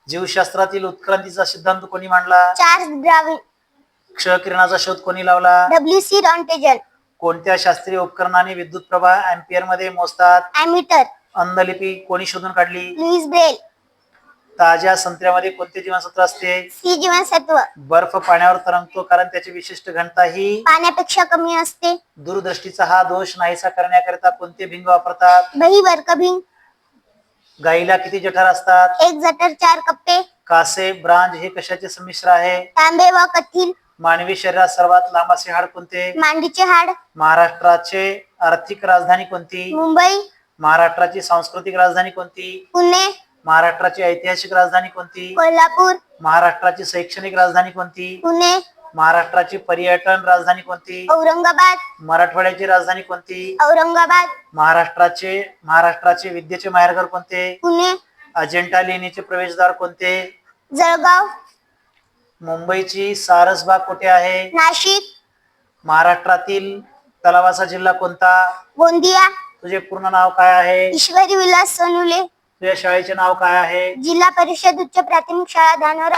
जीवशास्त्रातील उत्क्रांतीचा सिद्धांत कोणी मांडला? Charles Darwin. क्ष किरणाचा शोध कोणी लावला? डब्ल्यू.सी. रॉन्टेजन. कोणत्या शास्त्रीय उपकरणाने विद्युत प्रवाह अँपियर मध्ये मोजतात? ॲमीटर. अंधलिपी कोणी शोधून काढली? Louis Braille. ताज्या संत्र्यामध्ये कोणते जीवनसत्व असते? सी जीवनसत्व. बर्फ पाण्यावर तरंगतो कारण त्याची विशिष्ट घनता ही पाण्यापेक्षा कमी असते. दूरदृष्टीचा हा दोष नाहीसा करण्याकरिता कोणते भिंग वापरतात? बही वर्कभिंग. गाईला किती जठर असतात? 1 जठर 4 कप्पे. कासे ब्रांज हे कशाचे संमिश्र आहे? तांबे व कथील. मानवी शरीरात सर्वात लांब असे हाड कोणते? मांडीचे हाड. महाराष्ट्राचे आर्थिक राजधानी कोणती? मुंबई. महाराष्ट्राची सांस्कृतिक राजधानी कोणती? पुणे. महाराष्ट्राची ऐतिहासिक राजधानी कोणती? कोल्हापूर. महाराष्ट्राची शैक्षणिक राजधानी कोणती? पुणे. महाराष्ट्राची पर्यटन राजधानी कोणती? औरंगाबाद. मराठवाड्याची राजधानी कोणती? औरंगाबाद. महाराष्ट्राचे विद्येचे माहेरघर कोणते? पुणे. अजिंठा लेणीचे प्रवेशद्वार कोणते? जळगाव. मुंबईची सारसबाग कुठे आहे? नाशिक. महाराष्ट्रातील तलावाचा जिल्हा कोणता? गोंदिया. तुझे पूर्ण नाव काय आहे? ईश्वरी विलास सोनुले. तुझ्या शाळेचे नाव काय आहे? जिल्हा परिषद उच्च प्राथमिक शाळा धानोर.